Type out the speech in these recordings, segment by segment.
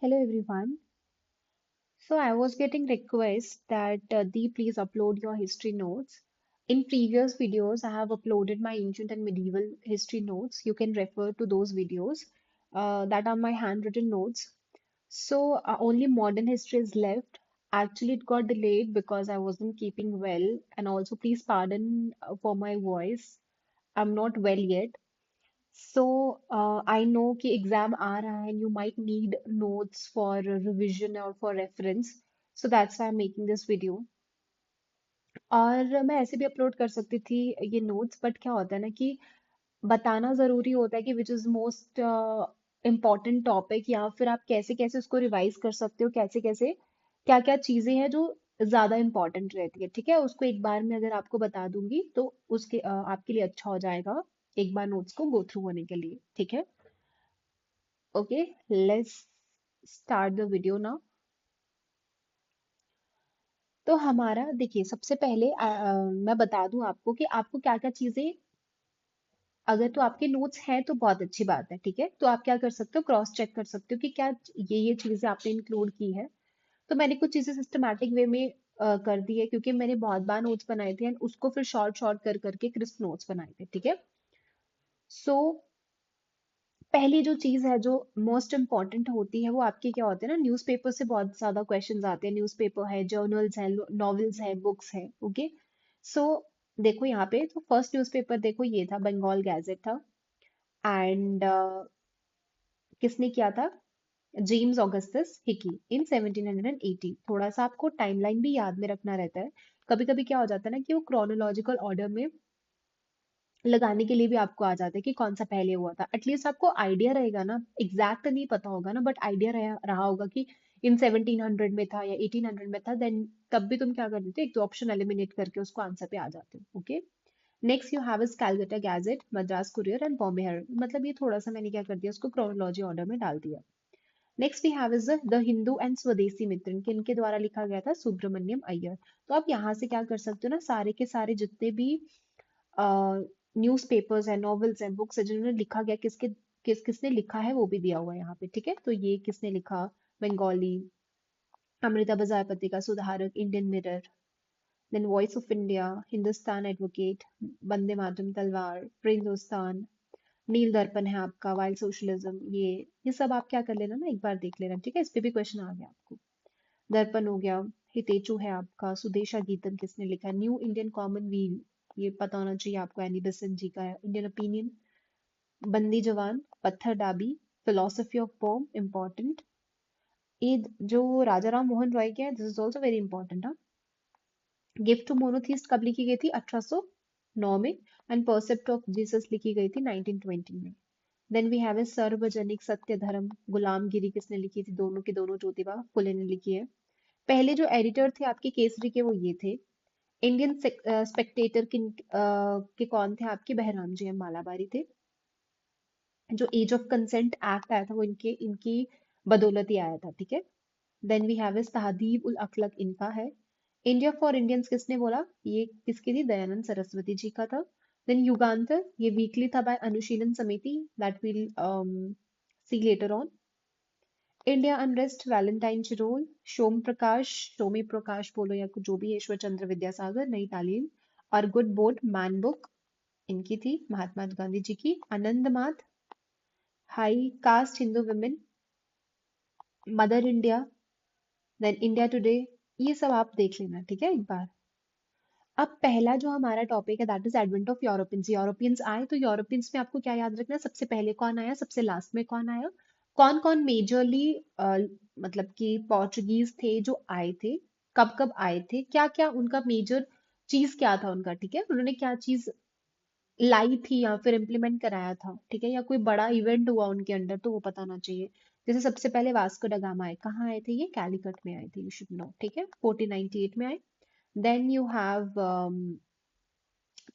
Hello everyone. So I was getting requests that Dee, please upload your history notes. In previous videos, I have uploaded my ancient and medieval history notes. You can refer to those videos. That are my handwritten notes. So only modern history is left. Actually, it got delayed because I wasn't keeping well. And also, please pardon for my voice. I'm not well yet. So I know कि exam आ रहा है and you might need notes for revision or for reference. So that's why I'm making this video. और मैं ऐसे भी upload कर सकती थी ये नोट्स, बट क्या होता है ना कि बताना जरूरी होता है कि which is most important topic, या फिर आप कैसे कैसे उसको रिवाइज कर सकते हो, कैसे कैसे क्या क्या चीजें हैं जो ज्यादा इम्पोर्टेंट रहती है। ठीक है, उसको एक बार में अगर आपको बता दूंगी तो उसके आपके लिए अच्छा हो जाएगा एक बार नोट्स को गो थ्रू होने के लिए। ठीक है, okay, let's start the video now. तो हमारा देखिए, सबसे पहले मैं बता दूं आपको कि आपको क्या क्या चीजें, अगर तो आपके नोट्स हैं तो बहुत अच्छी बात है। ठीक है, तो आप क्या कर सकते हो, क्रॉस चेक कर सकते हो कि क्या ये चीजें आपने इंक्लूड की है। तो मैंने कुछ चीजें सिस्टमैटिक वे में कर दी है, क्योंकि मैंने बहुत बार नोट्स बनाए थे एंड उसको फिर शॉर्ट शॉर्ट कर करके क्रिस्प नोट्स बनाए थे। ठीक है, सो पहली जो चीज है जो मोस्ट इम्पॉर्टेंट होती है वो आपके क्या होते हैं ना, न्यूज़पेपर से बहुत ज्यादा क्वेश्चंस आते हैं। न्यूज़पेपर है, जर्नल्स है, नॉवेल्स है, बुक्स है। ओके, सो देखो यहाँ पे, तो फर्स्ट न्यूज़पेपर देखो ये था, बंगाल गैजेट था। एंड किसने किया था, जेम्स ऑगस्टस हिकी इन 1780। थोड़ा सा आपको टाइमलाइन भी याद में रखना रहता है। कभी कभी क्या हो जाता है ना कि वो क्रोनोलॉजिकल ऑर्डर में लगाने के लिए भी आपको आ जाता है कि कौन सा पहले हुआ था। एटलीस्ट आपको आइडिया रहेगा ना, एग्जैक्ट नहीं पता होगा ना, बट आइडिया रहा होगा कि इन 1700 में था या 1800 में था। देन तब भी तुम क्या कर देते हो, एक दो ऑप्शन एलिमिनेट करके उसको आंसर पे आ जाते हो। Okay, next you have is Calcutta Gazette, Madras Courier and Bombay Herald. मतलब ये थोड़ा सा मैंने क्या कर दिया, उसको क्रोनोलॉजी ऑर्डर में डाल दिया। Next we have is the Hindu and Swadesamitran, किनके द्वारा लिखा गया था, सुब्रमण्यम अय्यर। तो आप यहाँ से क्या कर सकते हो ना, सारे के सारे जितने भी न्यूज़पेपर्स है, नॉवेल्स है, बुक्स है, जिन्होंने लिखा गया, किसने लिखा है वो भी दिया हुआ है यहाँ पे। ठीक है, तो ये किसने लिखा, Bengali, Amrita Bazar Patrika, Sudharak, Indian Mirror, then Voice of India, Hindustan Advocate, Vande Mataram, Talwar, Hindustan, नील दर्पण है आपका, वाइल्ड सोशलिज्म। ये सब आप क्या कर लेना ना, एक बार देख लेना। ठीक है, इस पे भी क्वेश्चन आ गया आपको। दर्पण हो गया, हितेचु है आपका, सुदेशा गीतम किसने लिखा है, न्यू इंडियन कॉमन वील, ये पता होना चाहिए आपको, एनी बेसेंट जी का है। Indian opinion, Bandi Jiwan, Pather Dabi, philosophy of bomb, important. ये जो राजा राम मोहन रॉय के हैं, this is also very important. Gift to monotheist कब लिखी गई थी, 1809 में। एंड परसेप्ट ऑफ जीसस लिखी गई थी 1920 में। देन वी हैव ए सार्वजनिक सत्य धर्म, गुलामगिरी किसने लिखी थी, दोनों के दोनों ज्योतिबा फुले ने लिखी है। पहले जो एडिटर थे आपके केसरी के वो ये थे। इंडियन स्पेक्टेटर के कौन थे आपके, बहराम जी मालाबारी थे। जो एज ऑफ कंसेंट एक्ट आया था वो इनके इनकी बदौलत ही आया था। ठीक है, देन वी हैव इज तहदीब उल अखलक, इनका है। इंडिया फॉर इंडियंस किसने बोला, ये किसकी थी, दयानंद सरस्वती जी का था। देन युगांतर, ये वीकली था by Anushilan Samiti, that will see later on. India Unrest, Valentine Chirol, Som Prakash, Somi Prakash बोलो या कुछ जो भी है, ईश्वर चंद्र विद्यासागर, नई तालीम, और गुड बोर्ड मैन बुक, इनकी थी, महात्मा गांधी जी की। Anand Math, high caste Hindu women, Mother India, then India Today. ये सब आप देख लेना। ठीक है, एक बार। अब पहला जो हमारा टॉपिक है, that is advent of Europeans. Europeans आए तो यूरोपियंस में आपको क्या याद रखना है, सबसे पहले कौन आया, सबसे लास्ट में कौन आया, कौन कौन मेजरली मतलब कि पोर्चुगीज थे जो आए थे, कब कब आए थे, क्या क्या उनका मेजर चीज क्या था उनका। ठीक है, उन्होंने क्या चीज लाई थी या फिर इम्प्लीमेंट कराया था। ठीक है, या कोई बड़ा इवेंट हुआ उनके अंडर तो वो पता होना चाहिए। जैसे सबसे पहले वास्को ड गामा आए, कहाँ आए थे, ये कैलिकट में आए थे, यू शुड नो। ठीक है, 1498 में आए। Then you have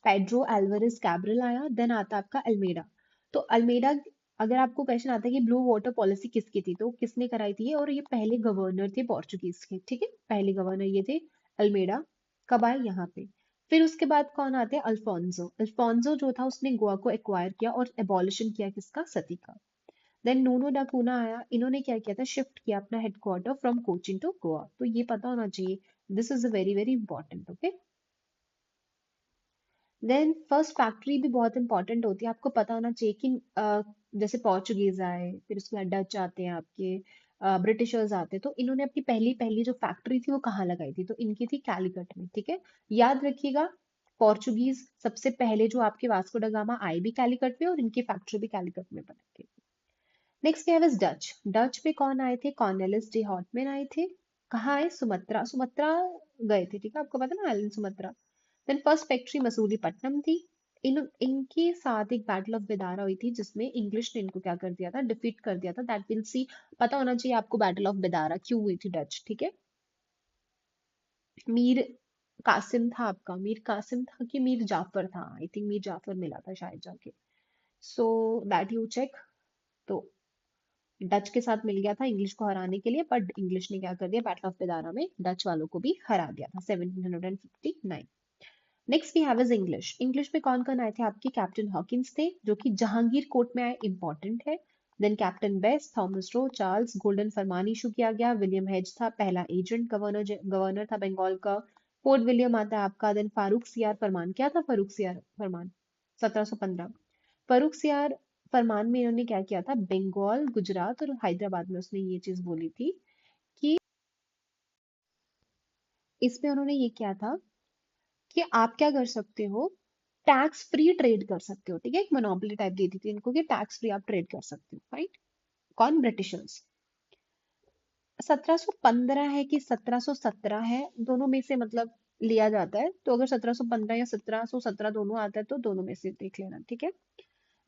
Pedro Alvares Cabral आया। देन आता आपका अल्मेडा। तो अल्मेडा, अगर आपको क्वेश्चन आता है कि ब्लू वाटर पॉलिसी किसकी थी, तो किसने कराई थी ये, और ये पहले गवर्नर थे पोर्चुगीज के। ठीक है, पहले गवर्नर ये थे, अल्मेडा। कब आए, यहाँ पे। फिर उसके बाद कौन आते हैं, अल्फोंसो। अल्फोंसो जो था उसने गोवा को एक्वायर किया और एबॉलिशन किया किसका, सती का। देन नूनो डा कूना आया, इन्होंने क्या किया था, शिफ्ट किया अपना headquarter from Cochin to Goa. तो ये पता होना चाहिए, this is very very important. Okay, then first factory भी बहुत इंपॉर्टेंट होती है, आपको पता होना चाहिए कि जैसे पोर्चुगीज आए, फिर उसके बाद डच आते हैं आपके, ब्रिटिशर्स आते हैं, तो इन्होंने अपनी पहली पहली जो फैक्ट्री थी वो कहाँ लगाई थी, तो इनकी थी कैलिकट में। ठीक है, याद रखिएगा, पोर्चुगीज सबसे पहले जो आपके वास्को ड गामा आए भी कैलिकट में, और इनकी फैक्ट्री भी कैलिकट में बनाई थी। Next we have is Dutch. Dutch पे कौन आए थे, कॉर्नेलिस डी हॉटमैन आए थे। कहाँ आए, सुमत्रा, सुमत्रा गए थे। ठीक है, आपको पता ना, island Sumatra. Then first factory Masulipatnam थी। इनके साथ एक बैटल ऑफ बेदारा हुई थी, जिसमें इंग्लिश ने इनको क्या कर दिया था, डिफीट कर दिया था। दैट विल सी, पता होना चाहिए आपको बैटल ऑफ बेदारा क्यों हुई थी डच। ठीक है, मीर कासिम था आपका, मीर कासिम था कि मीर जाफर था, आई थिंक मीर जाफर मिला था शायद जाके, सो दैट यू चेक। तो डच के साथ मिल गया था इंग्लिश को हराने के लिए, बट इंग्लिश ने क्या कर दिया, बैटल ऑफ बेदारा में डच वालों को भी हरा दिया था 1759। Next we have is English. English में कौन कौन आए थे आपके, कैप्टन हॉकिंस थे जो कि जहांगीर कोर्ट में आए, इंपॉर्टेंट है। Then Captain Best, Thomas Roe, Charles golden Farman issue किया गया, विलियम हेज था पहला एजेंट, गवर्नर गवर्नर था बंगाल का, फोर्ट विलियम आता है आपका। देन फारूक सियार फरमान, क्या था फारूक सियार फरमान, 1715। फर्रुख सियार फरमान में इन्होंने क्या किया था, बंगाल, गुजरात और हैदराबाद में उसने ये चीज बोली थी कि इसमें उन्होंने ये किया था कि आप क्या कर सकते हो, टैक्स फ्री ट्रेड कर सकते हो। ठीक है, एक मोनोपोली टाइप दे दी थी इनको कि टैक्स फ्री आप ट्रेड कर सकते हो। राइट, कौन, ब्रिटिशर्स। 1715 है कि 1717 है, दोनों में से मतलब लिया जाता है, तो अगर 1715 या 1717 दोनों आता है तो दोनों में से देख लेना। ठीक है,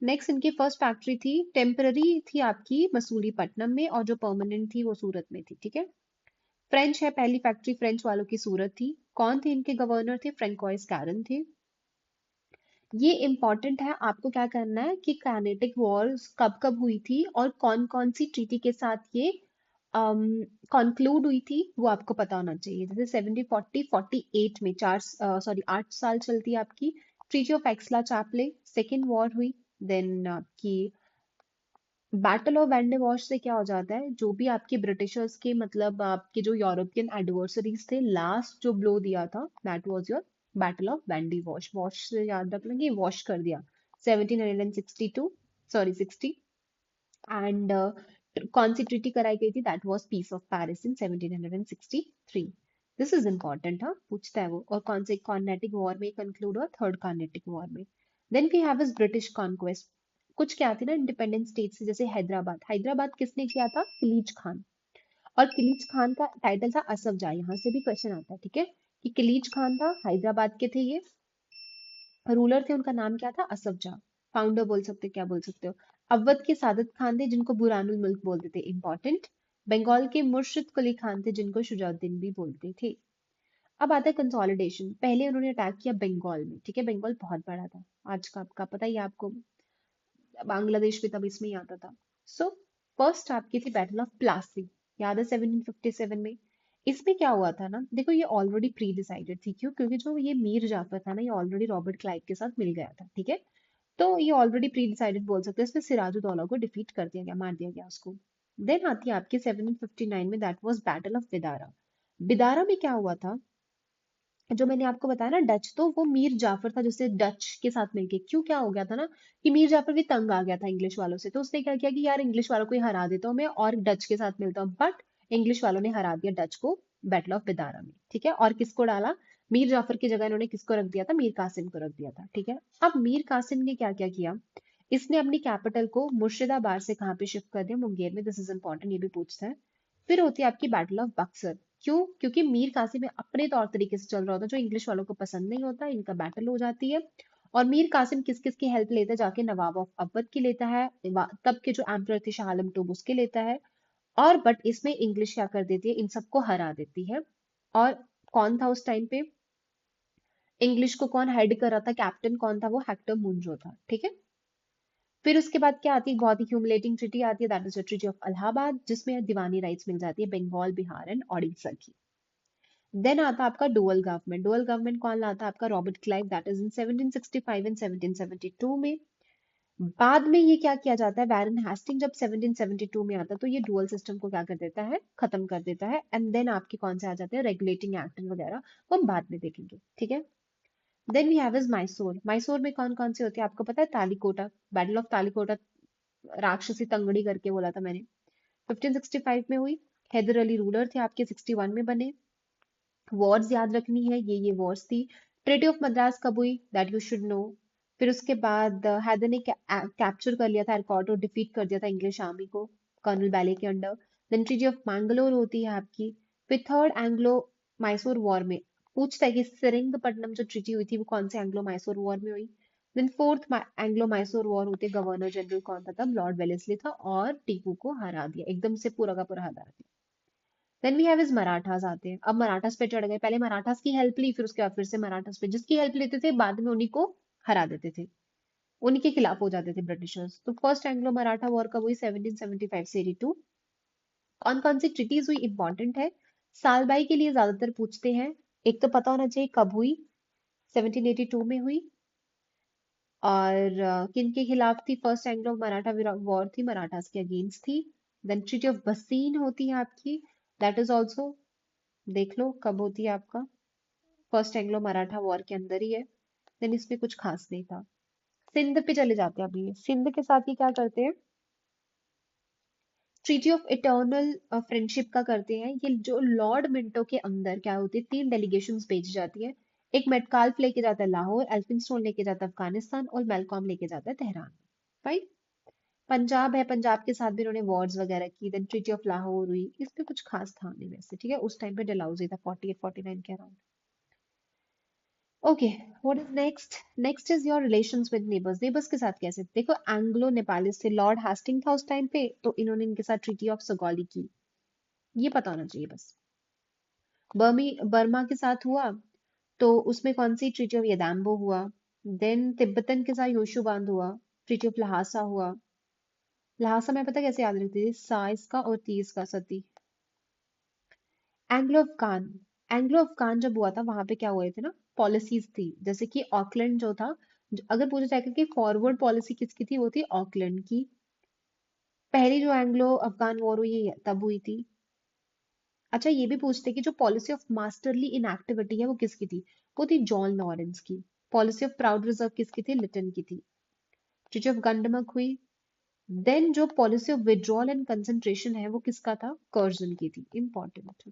नेक्स्ट इनकी फर्स्ट फैक्ट्री थी, टेम्पररी थी आपकी मसूलीपट्टनम में, और जो परमानेंट थी वो सूरत में थी। ठीक है, फ्रेंच है, पहली फैक्ट्री फ्रेंच वालों की सूरत थी। कौन थे इनके गवर्नर, थे फ्रेंकोइस कैरन थे। ये इंपॉर्टेंट है, आपको क्या करना है कि कैनेटिक वॉर्स कब कब हुई थी और कौन कौन सी ट्रीटी के साथ ये कंक्लूड हुई थी, वो आपको पता होना चाहिए। जैसे 1748 में 8 साल चलती है आपकी treaty of एक्सला Chaple, second war हुई। देन आपकी बैटल ऑफ वैंडे वॉश से क्या हो जाता है, जो भी आपके ब्रिटिशर्स के मतलब आपके जो यूरोपियन एडवर्सरीज थे, लास्ट जो ब्लो दिया था that was your battle of Vendée wash. Wash से याद रख लेंगे, वॉश कर दिया 1762, सॉरी 60। एंड कौन सी ट्रीटी कराई गई थी, that was peace of Paris in 1763। This is important, हाँ पूछता है वो। और कौन से कॉर्नेटिक वॉर में कंक्लूड हुआ, थर्ड कॉर्नेटिक वॉर में। Then we have is British conquest. कुछ क्या थी ना इंडिपेंडेंट स्टेट से, जैसे हैदराबाद, हैदराबाद किसने किया था, खिलीज खान। और खिलीज खान का टाइटल था असफ जाह, यहाँ से भी क्वेश्चन आता है। ठीक है, कि खिलीज खान था, हैदराबाद के थे ये, रूलर थे, उनका नाम क्या था, असफ जाह। फाउंडर बोल सकते हो, क्या बोल सकते हो। अवध के सादत खान थे जिनको बुरहानुल मुल्क बोलते थे, इंपॉर्टेंट। बंगाल के मुर्शिद कुली खान थे जिनको शुजाउद्दीन भी बोलते थे। अब आता है कंसोलिडेशन। पहले उन्होंने अटैक किया बंगाल में। ठीक है, बंगाल बहुत बड़ा था, आज का आपका पता ही है आपको, बांग्लादेश भी तब इसमें ही आता था। सो फर्स्ट आपकी थी बैटल ऑफ प्लासी, याद है 1757 में। इसमें क्या हुआ था ना, देखो ये ऑलरेडी प्री डिसाइडेड थी, क्यों, क्योंकि जो ये मीर जाफर था ना, ये ऑलरेडी रॉबर्ट क्लाइव के साथ मिल गया था। ठीक है, तो ये ऑलरेडी प्री डिसाइडेड बोल सकते हैं, इसमें सिराजुद्दौला को डिफीट कर दिया गया, मार दिया गया उसको। देन आती है आपकी 1759 में, दैट वाज बैटल ऑफ बिदारा। बिदारा में क्या हुआ था, जो मैंने आपको बताया ना डच, तो वो मीर जाफर था जिससे डच के साथ मिलके, क्यों क्या हो गया था ना कि मीर जाफर भी तंग आ गया था इंग्लिश वालों से, तो उसने क्या किया कि यार इंग्लिश वालों को ही हरा देता हूँ मैं और डच के साथ मिलता हूँ, बट इंग्लिश वालों ने हरा दिया डच को बैटल ऑफ बिदारा में। ठीक है, और किसको डाला, मीर जाफर की जगह इन्होंने किसको रख दिया था, मीर कासिम को रख दिया था। ठीक है, अब मीर कासिम ने क्या क्या किया, इसने अपनी कैपिटल को मुर्शिदाबाद से कहाँ पे शिफ्ट कर दिया, मुंगेर में। दिस इज इंपॉर्टेंट, ये भी पूछता है। फिर होती है आपकी बैटल ऑफ बक्सर। क्यों, क्योंकि मीर कासिम अपने तौर तरीके से चल रहा होता है, जो इंग्लिश वालों को पसंद नहीं होता, इनका बैटल हो जाती है। और मीर कासिम किस किस की हेल्प लेता है, जाके नवाब ऑफ अवध की लेता है, तब के जो एम्परर थे शाह आलम टूब उसके लेता है। और बट इसमें इंग्लिश क्या कर देती है, इन सबको हरा देती है। और कौन था उस टाइम पे, इंग्लिश को कौन हेड कर रहा था, कैप्टन कौन था, वो हेक्टर मुंजो था। ठीक है, फिर उसके बाद क्या आती है, बहुत ही ह्यूमिलेटिंग ट्रीटी आती है, that is the treaty of Allahabad, जिसमें दीवानी राइट्स मिल जाती है बंगाल, बिहार एंड ओडिशा की। देन आता है आपका डुअल गवर्नमेंट। डुअल गवर्नमेंट कौन लाता है, आपका Robert Clive, that is in 1765 and 1772 में। बाद में ये क्या किया जाता है, वैरन हेस्टिंग जब 1772 में आता है तो ये डुअल सिस्टम को क्या कर देता है, खत्म कर देता है। एंड देन आपके कौन से आ जाते हैं, रेगुलेटिंग एक्ट वगैरह, वो हम बाद में देखेंगे, ठीक है। Then we have is Mysore. Mysore में कौन कौन से होते हैं आपको पता है, तालिकोटा, बैटल ऑफ तालिकोटा, राक्षसी तंगड़ी करके बोला था मैंने, 1565 में हुई। हैदर अली रूलर थे आपके, 61 में बने। वॉर्स याद रखनी है, ये वॉर्स थी। ट्रेटी ऑफ मद्रास कब हुई, दैट यू शुड नो। फिर उसके बाद हैदर ने कैप्चर कर लिया था एरकाट और डिफीट कर दिया था इंग्लिश आर्मी को, कर्नल बैले के अंडर। देन ट्रीटी ऑफ मैंगलोर होती है आपकी। फिर थर्ड एंग्लो मैसूर वॉर में पूछता है कि सेरिंगपट्टनम जो ट्रीटी हुई थी वो कौन से एंग्लो मैसूर वॉर में हुई। Then fourth Anglo Mysore war होती है, गवर्नर जनरल कौन था तब, लॉर्ड वेलेस्ली था, और टीपू को हरा दिया, एकदम से पूरा का पूरा हरा दिया। Then we have is Marathas आते हैं, अब मराठास पे चढ़ गए, पहले मराठास की हेल्प ली, फिर उसके बाद फिर से मराठास पे, जिसकी हेल्प लेते थे बाद में उन्हीं को हरा देते थे, उन्हीं के खिलाफ हो जाते थे ब्रिटिशर्स। तो फर्स्ट एंग्लो मराठा वॉर कब हुई, 1775 से 82। कौन कौन सी ट्रिटीज हुई इंपॉर्टेंट है, साल बाई के लिए ज्यादातर पूछते हैं। एक तो पता होना चाहिए कब हुई, 1782 में हुई। और किन के खिलाफ थी, फर्स्ट एंग्लो मराठा वॉर थी, मराठास के अगेंस्ट थी। देन ट्रीटी ऑफ बसीन होती है आपकी, दैट इज ऑल्सो, देख लो कब होती है आपका, फर्स्ट एंग्लो मराठा वॉर के अंदर ही है। देन इसमें कुछ खास नहीं था। सिंध पे चले जाते हैं अभी, सिंध के साथ ही क्या करते हैं, ट्रीटी ऑफ इटर्नल फ्रेंडशिप का करते हैं। ये जो लॉर्ड मिंटो के अंदर क्या होती है, 3 डेलीगेशंस भेजी जाती है। एक मेटकाल्फ लेके जाता है लाहौर, एल्फिंस्टोन लेके जाता है अफगानिस्तान, और मेलकॉम लेके जाता है तेहरान। राइट। पंजाब है, पंजाब के साथ भी इन्होंने वॉर्स वगैरह की। देन ट्रीटी ऑफ लाहौर हुई, इसमें कुछ खास था नहीं वैसे, ठीक है, उस टाइम पे डलहौजी था 48-49 के around. Okay, what is next, next is your relations with neighbours. Neighbours के साथ कैसे, देखो एंग्लो नेपालीज थे, लॉर्ड हास्टिंग था उस टाइम पे, तो इन्होंने इनके साथ ट्रीटी ऑफ सगौली की, ये पता होना चाहिए बस। बर्मा के साथ हुआ, तो उसमें कौन सी, ट्रीटी ऑफ यदाम्बो हुआ। देन तिब्बतन के साथ योशु बांध हुआ, ट्रीटी ऑफ लहासा हुआ। लहासा में पता कैसे याद रखती थी, साइज का और तीस का सती। एंग्लो अफगान, एंग्लो अफगान जब हुआ था वहां पे क्या हुए थे ना, पॉलिसीज थी, जैसे कि ऑकलैंड जो था, अगर पूछा जाएगा कि फॉरवर्ड पॉलिसी किसकी थी, वो थी ऑकलैंड की। पहली जो एंग्लो अफगान वॉर हुई तब हुई थी। अच्छा ये भी पूछते कि जो पॉलिसी ऑफ मास्टरली इनएक्टिविटी है वो किसकी थी, वो थी जॉन लॉरेंस की। पॉलिसी ऑफ प्राउड रिजर्व किसकी थी, लिटन की थी। ट्रीटी ऑफ गंडमक हुई। देन जो policy of withdrawal and concentration है वो किसका था, कर्जन की थी, इंपॉर्टेंट।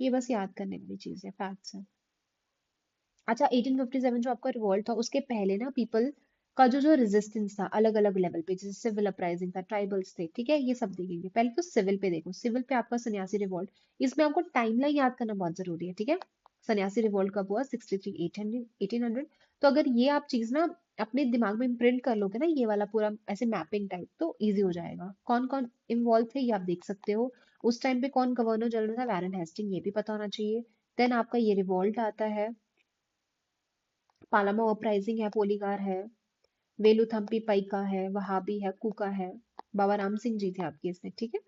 ये बस याद करने वाली चीज है, फैक्ट्स है। अच्छा 1857 जो आपका रिवॉल्ट था उसके पहले ना पीपल का जो रेजिस्टेंस था अलग अलग लेवल पे, जैसे सिविल अपराइजिंग था, ट्राइबल्स थे, ठीक है, ये सब देखेंगे। पहले तो सिविल पे देखो, सिविल पे आपका सन्यासी रिवॉल्ट, इसमें आपको टाइमलाइन याद करना बहुत जरूरी है, ठीक है। सन्यासी रिवॉल्ट कब हुआ, 63 800 1800। तो अगर ये आप चीज ना अपने दिमाग में इम्प्रिंट कर लोगे ना, ये वाला पूरा ऐसे मैपिंग टाइप, तो इजी हो जाएगा। कौन कौन इन्वॉल्व थे ये आप देख सकते हो। उस टाइम पे कौन गवर्नर जनरल था, वैरन हेस्टिंग, ये भी पता होना चाहिए। देन आपका ये रिवॉल्ट आता है, पालामा अपराइजिंग है, पोलीगार है, वेलुथम्पी पइका है, वहाबी है, कुका है, बाबा राम सिंह जी थे आपके इसमें, ठीक है,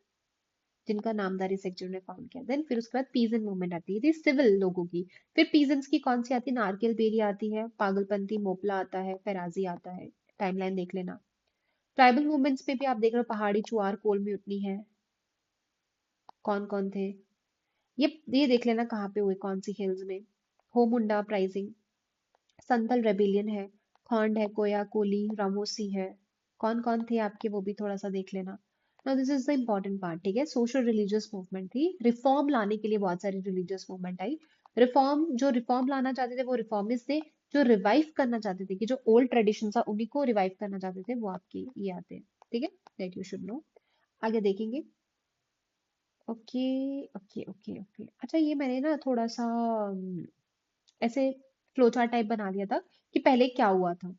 जिनका नामदारी सेक्टर ने फाउंड किया। देन फिर उसके बाद पीजन मूवमेंट आती है, थी सिविल लोगों की। फिर पीजेंट्स की कौन सी आती है, नारकेल बेरी आती है, पागलपंथी मोपला आता है, फेराजी आता है। टाइमलाइन देख लेना। ट्राइबल मूवमेंट्स में भी आप देख रहे हो, पहाड़ी चुआर कोल म्यूटनी है, कौन कौन थे, ये देख लेना कहाँ पे हुए, कौन सी हिल्स में। हो मुंडा अपराइजिंग, संथल रेबिलियन है, खॉन्ड है, कोया कोली, रामोसी है। कौन कौन थे आपके, वो भी थोड़ा सा देख लेना। Now this is the important part, ठीक है। सोशल रिलीजियस मूवमेंट थी, रिफॉर्म लाने के लिए बहुत सारी रिलीजियस मूवमेंट आई। रिफॉर्म, जो रिफॉर्म लाना चाहते थे वो रिफॉर्मिस्ट थे, जो रिवाइव करना चाहते थे कि जो ओल्ड ट्रेडिशन था उन्हीं को रिवाइव करना चाहते थे, वो आपके ये आते हैं, ठीक है, दैट यू शुड नो। आगे देखेंगे। ओके ओके ओके ओके, अच्छा ये मैंने ना थोड़ा सा ऐसे फ्लोचार्ट टाइप बना दिया था कि पहले क्या हुआ था।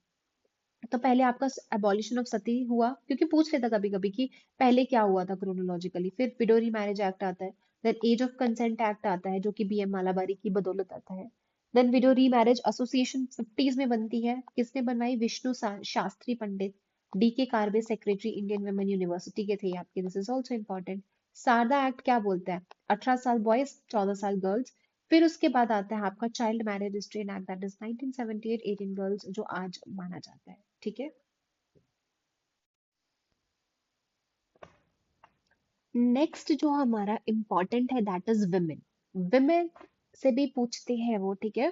तो पहले आपका एबॉलिशन ऑफ सती हुआ, क्योंकि पूछ लेता कभी कभी कि पहले क्या हुआ था क्रोनोलॉजिकली। फिर विडो मैरिज एक्ट आता है। Then age of consent act आता है, जो कि बीएम मालाबारी की बदौलत आता है। Then window marriage association 50s में बनती है, किसने बनवाई, Vishnu Shastri Pandit, D K Karve, secretary Indian women university के थे आपके, this is also important. Sharda act क्या बोलता है, 18 साल बॉयज, 14 साल गर्ल्स। फिर उसके बाद आता है आपका child marriage restrain act, that is 1978, 18 girls, जो आज माना जाता है, ठीक है। नेक्स्ट जो हमारा इम्पोर्टेंट है दैट इज विमेन। विमेन से भी पूछते हैं वो, ठीक है।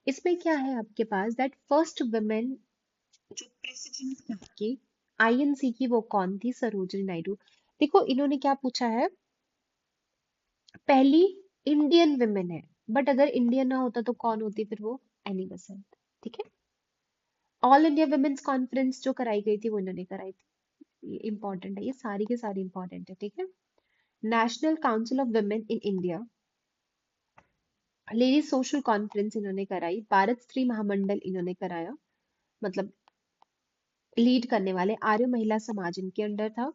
इसमें क्या है आपके पास दैट फर्स्ट विमेन जो प्रेसिडेंट आपकी आईएनसी की वो कौन थी, सरोजिनी नायडू। देखो इन्होंने क्या पूछा है, पहली इंडियन विमेन है, बट अगर इंडियन ना होता तो कौन होती फिर वो, एनी बेसेंट, ठीक है। ऑल इंडिया वुमेन्स कॉन्फ्रेंस जो कराई गई थी वो इन्होंने कराई थी, ये इंपॉर्टेंट है, ये सारी के सारी इंपॉर्टेंट है, ठीक है। National council of women in India, lady social conference इन्होंने कराई, भारत स्त्री महामंडल इन्होंने कराया, मतलब लीड करने वाले आर्य महिला समाज इनके अंडर था।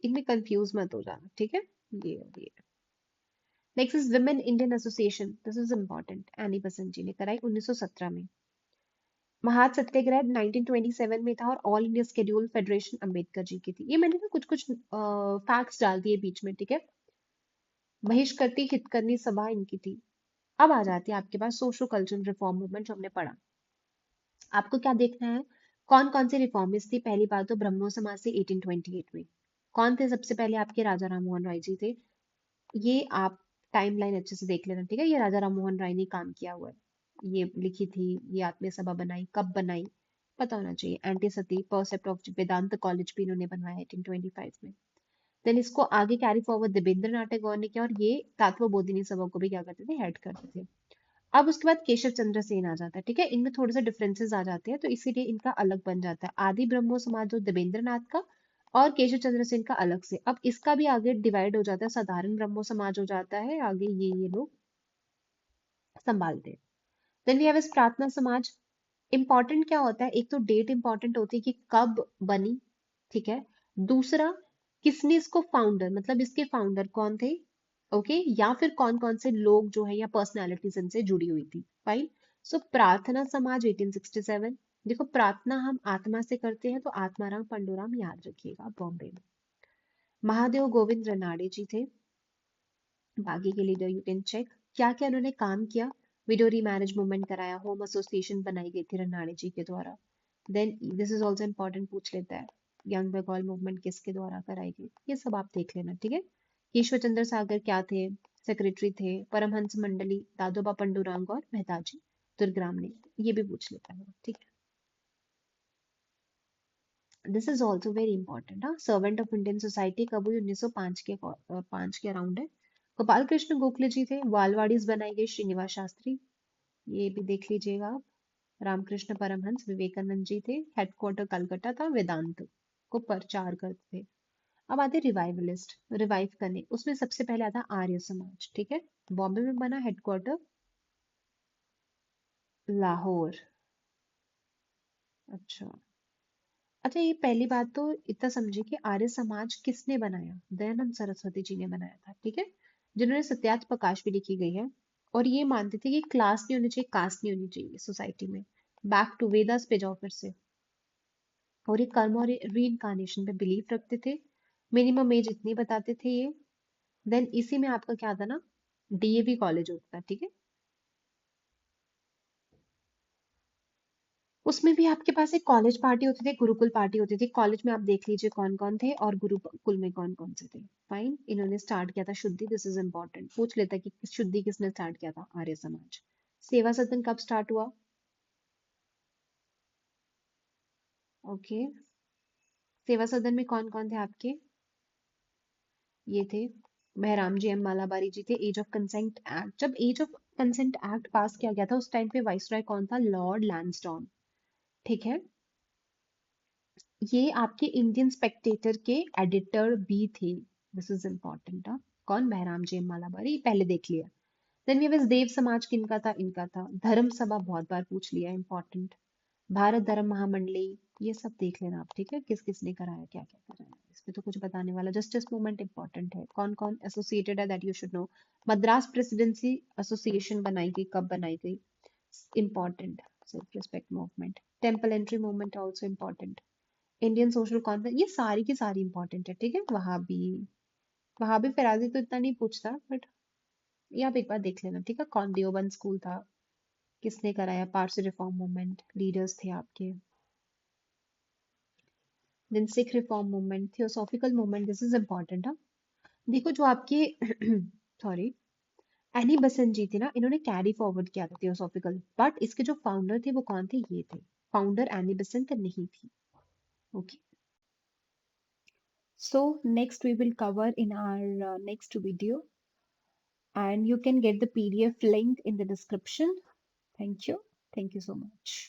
इनमें कंफ्यूज मत हो जाना, ठीक है। ये next is Women Indian Association, this is important, Annie Besant ji ने कराई 1917 में। महाज सत्याग्रह 1927 में था और All India Schedule Federation Ambedkar ji की थी। ये मैंने ना कुछ कुछ फैक्ट्स डाल दिए बीच में, ठीक है। बहिष्कृति हितकरनी सभा इनकी थी। अब आ जाती है आपके पास सोशो कल्चरल रिफॉर्म मूवमेंट जो हमने पढ़ा। आपको क्या देखना है, कौन कौन से रिफॉर्मिस्ट थी। पहली बात तो ब्रह्मो समाज से 1828 में कौन थे सबसे पहले, आपके राजा राम मोहन राय जी थे। ये आप टाइमलाइन अच्छे से देख लेना, ठीक है। ये राजा राम मोहन राय ने काम किया हुआ है, ये लिखी थी, ये आत्मीय सभा बनाई, कब बनाई पता होना चाहिए। Anti sati precept of Vedanta college भी इन्होंने बनवाया 1825 में। देन इसको आगे कैरी फॉरवर्ड देवेंद्र नाथ टैगोर ने किया, और ये तात्व बोधिनी सभा को भी क्या करते थे, हेड करते थे। अब उसके बाद केशव चंद्र सेन आ जाता है, ठीक है। इनमें थोड़े से डिफरेंसेस आ जाते हैं तो इसीलिए इनका अलग बन जाता है, आदि ब्रह्मो समाज जो देवेंद्र नाथ का, और केशव चंद्र सेन का अलग से। अब इसका भी आगे डिवाइड हो जाता है, साधारण ब्रह्मो समाज हो जाता है आगे, ये लोग संभालते हैं। देन वी हैव इस प्रार्थना समाज। इंपॉर्टेंट क्या होता है, एक तो डेट इंपॉर्टेंट होती है कि कब बनी, ठीक है। दूसरा, किसने इसको फाउंडर, मतलब इसके फाउंडर कौन थे, ओके, या फिर कौन कौन से लोग जो है या पर्सनालिटीज इनसे जुड़ी हुई थी, फाइन। सो प्रार्थना समाज 1867। देखो प्रार्थना हम आत्मा से करते हैं तो आत्माराम पंडूराम याद रखिएगा, बॉम्बे में। महादेव गोविंद रनाडे जी थे, बाकी के लीडर यू कैन चेक। क्या क्या उन्होंने काम किया, विडो मैरिज मूवमेंट कराया, होम एसोसिएशन बनाई गई थी रनाडे जी के द्वारा। Then this is also important, पूछ लेता है, यंग बंगाल मूवमेंट किसके द्वारा कराई गई, ये सब आप देख लेना, ठीक है। ईश्वर चंद्र सागर क्या थे, सेक्रेटरी थे। परमहंस मंडली दादोबा पंडुरंग और मेहताजी दुर्ग्राम ने, ये भी पूछ लेता है, ठीक है। This is also very important, हाँ। सर्वेंट ऑफ इंडियन सोसाइटी कब हुई, 1905 के 5 के अराउंड है। गोपाल कृष्ण गोखले जी थे, वालवाड़ीज बनाई गई श्रीनिवास शास्त्री, ये भी देख लीजिएगा आप। रामकृष्ण परमहंस विवेकानंद जी थे, हेडक्वार्टर कलकत्ता था, वेदांत को प्रचार करते थे। अब आते रिवाइवलिस्ट, रिवाइव करने, उसमें सबसे पहले आता आर्य समाज, ठीक है। बॉम्बे में बना, हेडक्वार्टर लाहौर। अच्छा, अच्छा, ये पहली बात तो इतना समझिए कि आर्य समाज किसने बनाया, दयानंद सरस्वती जी ने बनाया था, ठीक है। जिन्होंने सत्यार्थ प्रकाश भी लिखी गई है। और ये मानते थे कि क्लास नहीं होनी चाहिए, कास्ट नहीं होनी चाहिए सोसाइटी में। बैक टू वेदास पे जाओ फिर से। और ये कर्म और री इनकारनेशन पे बिलीव रखते थे। मिनिमम एज इतनी बताते थे ये। देन इसी में आपका क्या था ना, डीएवी कॉलेज होता था, ठीक है। उसमें भी आपके पास एक कॉलेज पार्टी होती थी, गुरुकुल पार्टी होती थी। कॉलेज में आप देख लीजिए कौन कौन थे और गुरुकुल में कौन कौन से थे, फाइन। इन्होंने स्टार्ट किया था शुद्धि, दिस इज इंपॉर्टेंट, पूछ लेता है कि शुद्धि किसने स्टार्ट किया था, आर्य समाज। सेवा सदन कब स्टार्ट हुआ, ओके। सेवा सदन में कौन कौन थे आपके, ये थे महराम जी एम मालाबारी जी थे। एज ऑफ कंसेंट एक्ट, जब age of consent act pass किया गया था उस टाइम पे वाइसरॉय कौन था, लॉर्ड लैंसडाउन, ठीक है। ये आपके इंडियन स्पेक्टेटर के एडिटर भी थे, दिस इज इम्पोर्टेंट। कौन, बहराम जी मालाबारी, पहले देख लिया। देन वी हैव देव समाज किनका था, इनका था। धर्म सभा बहुत बार पूछ लिया, इंपॉर्टेंट। भारत धर्म महामंडली, ये सब देख लेना आप, ठीक है, किस किस ने कराया, क्या क्या कराया, इसमें तो कुछ बताने वाला। जस्टिस मूवमेंट इंपॉर्टेंट है, कौन कौन एसोसिएटेड है, that you should know. Madras presidency association बनाई गई, कब बनाई गई, important. Self respect movement, temple entry movement also important. Indian social conference, ये सारी की सारी इंपॉर्टेंट है, ठीक है। वहां भी फिराजी तो इतना नहीं पूछता, बट ये आप एक बार देख लेना, ठीक है। कौन, देवबंद स्कूल था, किसने कराया, पारसी रिफॉर्म मूवमेंट, लीडर्स थे आपके। Then Sikh reform movement, theosophical movement, this is important, हाँ। देखो जो आपके सॉरी एनी बसंत जी थे ना, इन्होंने कैरी फॉरवर्ड किया था थियोसॉफिकल, बट इसके जो फाउंडर थे वो कौन थे, ये थे। फाउंडर एनी बसंत नहीं थी। Okay, so next we will cover in our next video, and you can get the PDF link in the description. Thank you. Thank you so much.